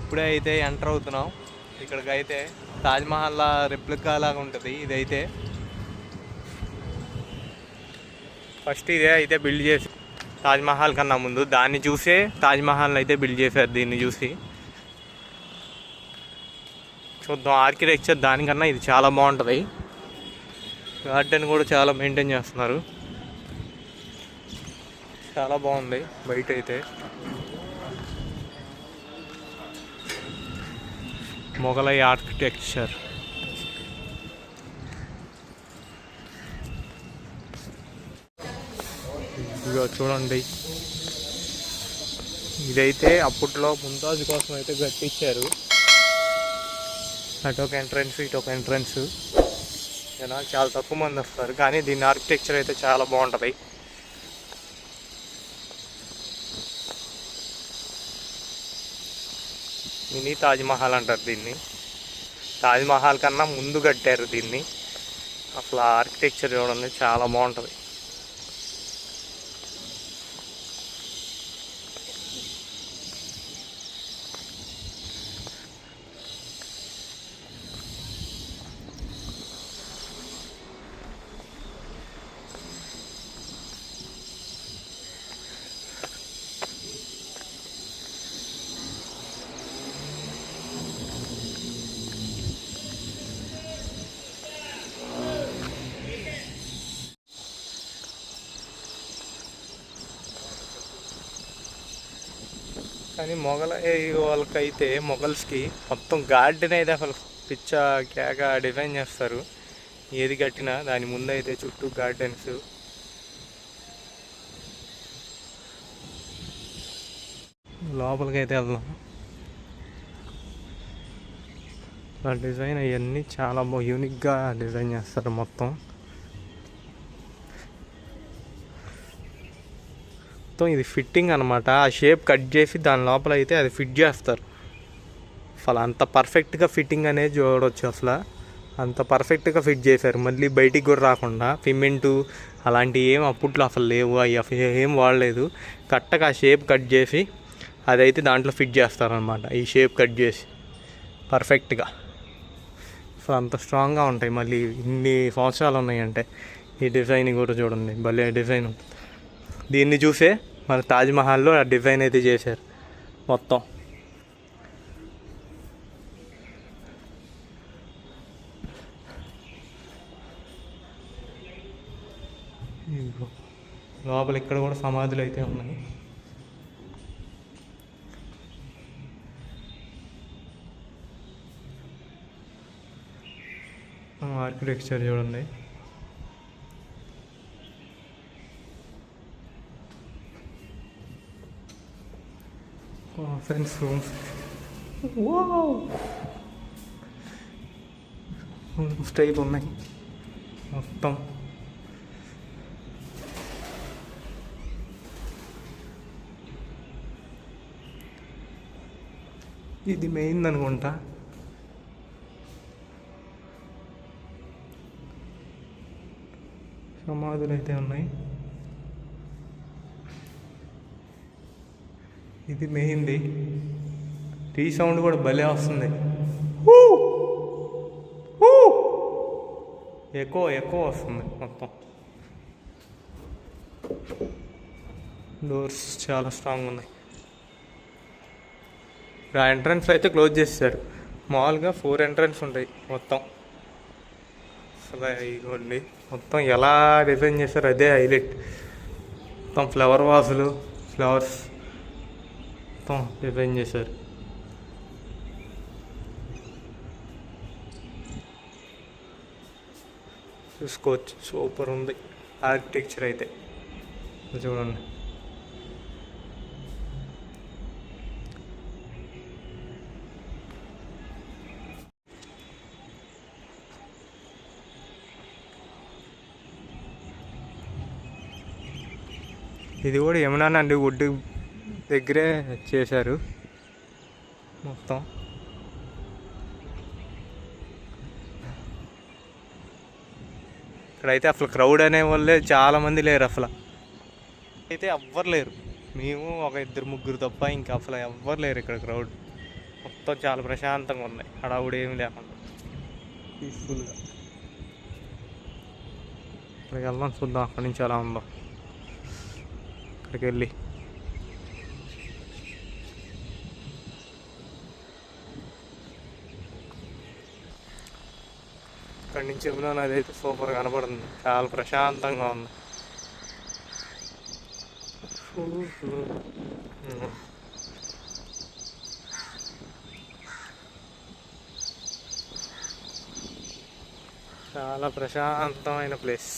ఇప్పుడే అయితే ఎంటర్ అవుతున్నాం. ఇక్కడికైతే తాజ్మహల్ రెప్లికా లాగా ఉంటుంది. ఇదైతే ఫస్ట్ ఇదే అయితే బిల్డ్ చేసి తాజ్మహల్ కన్నా ముందు దాన్ని చూసే తాజ్మహల్ అయితే బిల్డ్ చేశారు. దీన్ని చూసి చూద్దాం. ఆర్కిటెక్చర్ దానికన్నా ఇది చాలా బాగుంటుంది. గార్డెన్ కూడా చాలా మెయింటైన్ చేస్తున్నారు. చాలా బాగుంది బయట అయితే. మొఘలై ఆర్కిటెక్చర్. ఇదిగో చూడండి, ఇదైతే అప్పట్లో ముంతాజ్ కోసం అయితే కట్టించారు. అటు ఒక ఎంట్రన్స్, ఇటు ఒక ఎంట్రన్స్. జనాలు చాలా తక్కువ మంది వస్తారు, కానీ దీని ఆర్కిటెక్చర్ అయితే చాలా బాగుంటుంది. మినీ తాజ్మహల్ అంటారు దీన్ని. తాజ్మహల్ కన్నా ముందు కట్టారు దీన్ని. అసలు ఆర్కిటెక్చర్ చూడండి, చాలా బాగుంటుంది. కానీ వాళ్ళకైతే మొఘల్స్కి మొత్తం గార్డెన్ అయితే అసలు పిచ్చ కేక డిజైన్ చేస్తారు. ఏది కట్టినా దాని ముందు అయితే చుట్టూ గార్డెన్స్. లోపలికి అయితే వెళ్దాం. ఆ డిజైన్ అవన్నీ చాలా యూనిక్గా డిజైన్ చేస్తారు మొత్తం. ఇది ఫిట్టింగ్ అనమాట. ఆ షేప్ కట్ చేసి దాని లోపల అయితే అది ఫిట్ చేస్తారు. అసలు అంత పర్ఫెక్ట్గా ఫిట్టింగ్ అనేది చూడవచ్చు. అసలు అంత పర్ఫెక్ట్గా ఫిట్ చేశారు. మళ్ళీ బయటికి కూడా రాకుండా సిమెంటు అలాంటివి ఏం అప్పట్లో అసలు లేవు. అవి ఏం వాడలేదు. కరెక్ట్గా ఆ షేప్ కట్ చేసి అదైతే దాంట్లో ఫిట్ చేస్తారనమాట. ఈ షేప్ కట్ చేసి పర్ఫెక్ట్గా అసలు అంత స్ట్రాంగ్గా ఉంటాయి. మళ్ళీ ఇన్ని సంవత్సరాలు ఉన్నాయంటే ఈ డిజైన్ కూడా చూడండి, భలే డిజైన్ ఉంటుంది. దీన్ని చూసే మన తాజ్మహల్లో ఆ డిజైన్ అయితే చేశారు మొత్తం. లోపల ఇక్కడ కూడా సమాధులు అయితే ఉన్నాయి. ఆర్కిటెక్చర్ చూడండి. కాన్ఫరెన్స్ రూమ్స్, స్టైల్ ఉన్నాయి మొత్తం. ఇది మెయిన్ అనుకుంటా. సమాధులు అయితే ఉన్నాయి. ఇది మెయిన్ది. టీ సౌండ్ కూడా భలే వస్తుంది. ఎక్కువ వస్తుంది మొత్తం. డోర్స్ చాలా స్ట్రాంగ్ ఉన్నాయి. ఆ ఎంట్రన్స్ అయితే క్లోజ్ చేశారు. మామూలుగా 4 ఎంట్రన్స్ ఉంటాయి మొత్తం. అసలు ఇవ్వండి మొత్తం ఎలా డిజైన్ చేశారు, అదే హైలైట్. మొత్తం ఫ్లవర్ వాజులు, ఫ్లవర్స్ మొత్తం డిజైన్ చేశారు. చూసుకోవచ్చు, సూపర్ ఉంది ఆర్కిటెక్చర్ అయితే. చూడండి, ఇది కూడా యమునా నది ఒడ్డు దగ్గరే చేశారు మొత్తం. ఇక్కడైతే అసలు క్రౌడ్ అనే వాళ్ళే చాలామంది లేరు. అసలు అయితే ఎవ్వరు లేరు. మేము ఒక 2-3 తప్ప ఇంకా అసలు ఎవ్వరు లేరు ఇక్కడ. క్రౌడ్ మొత్తం మొత్తం చాలా ప్రశాంతంగా ఉంది, హడావుడి ఏమి లేకుండా పీస్ఫుల్గా. అక్కడికి వెళ్దాం, చూద్దాం అక్కడి నుంచి ఎలా ఉందో. అక్కడికి వెళ్ళి అక్కడి నుంచి యమునా నది అయితే సూపర్ కనపడుతుంది, చాలా ప్రశాంతంగా ఉంది. చాలా ప్రశాంతమైన ప్లేస్.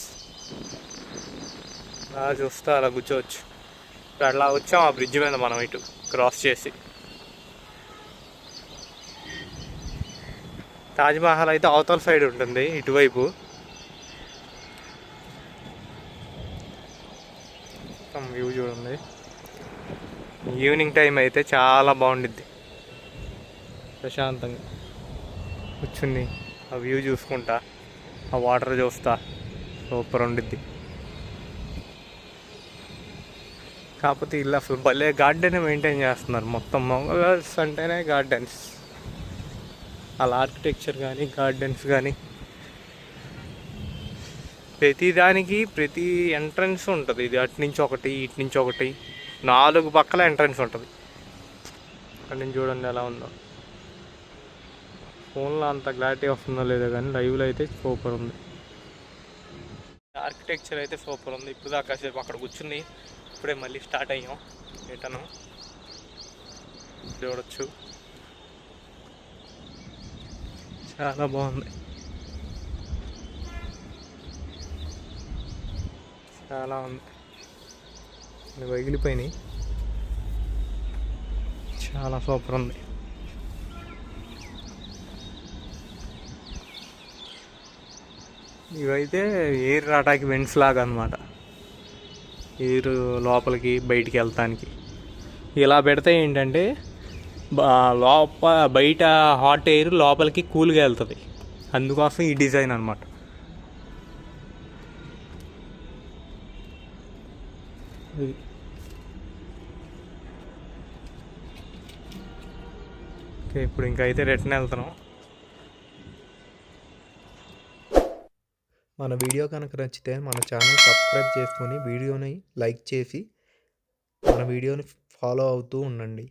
అలా చూస్తే అలా కూర్చోవచ్చు. ఇప్పుడు అట్లా వచ్చాం ఆ బ్రిడ్జ్ మీద మనం ఇటు క్రాస్ చేసి. తాజ్మహల్ అయితే అవతల సైడ్ ఉంటుంది, ఇటువైపు. వ్యూ చూడండి, ఈవినింగ్ టైం అయితే చాలా బాగుండిద్ది. ప్రశాంతంగా కూర్చుని ఆ వ్యూ చూసుకుంటా, ఆ వాటర్ చూస్తా, సూపర్ ఉండిద్ది. కాకపోతే ఇల్లు అసలు భలే గార్డెన్ మెయింటైన్ చేస్తున్నారు. మొత్తం మంగళూర్స్ అంటేనే గార్డెన్స్. వాళ్ళ ఆర్కిటెక్చర్ కానీ గార్డెన్స్ కానీ ప్రతిదానికి ప్రతి ఎంట్రన్స్ ఉంటుంది. ఇది అటు నుంచి ఒకటి, ఇటు నుంచి ఒకటి, 4 పక్కల ఎంట్రన్స్ ఉంటుంది. అక్కడి నుంచి చూడండి ఎలా ఉందో. ఫోన్లో అంత క్లారిటీ వస్తుందో లేదో కానీ లైవ్లో అయితే సూపర్ ఉంది. ఆర్కిటెక్చర్ అయితే సూపర్ ఉంది. ఇప్పుడు దాకా కాసేపు అక్కడ కూర్చుని ఇప్పుడే మళ్ళీ స్టార్ట్ అయ్యాం రిటర్న్. చూడొచ్చు, చాలా బాగుంది, చాలా ఉంది. వగిలిపోయినాయి, చాలా సూపర్ ఉంది. ఇవైతే ఎయిర్ రావడానికి వెంట్స్ లాగా అనమాట. ఎయిర్ లోపలికి బయటికి వెళ్తానికి ఇలా పెడితే ఏంటంటే బయట హాట్ ఎయిర్ లోపలికి కూల్గా వెళ్తుంది. అందుకోసం ఈ డిజైన్ అనమాట. ఓకే, ఇప్పుడు ఇంకా అయితే రిటర్న్ వెళ్తున్నాం. మన వీడియో కనుక నచ్చితే మన ఛానల్ సబ్స్క్రైబ్ చేసుకొని వీడియోని లైక్ చేసి మన వీడియోని ఫాలో అవుతూ ఉండండి.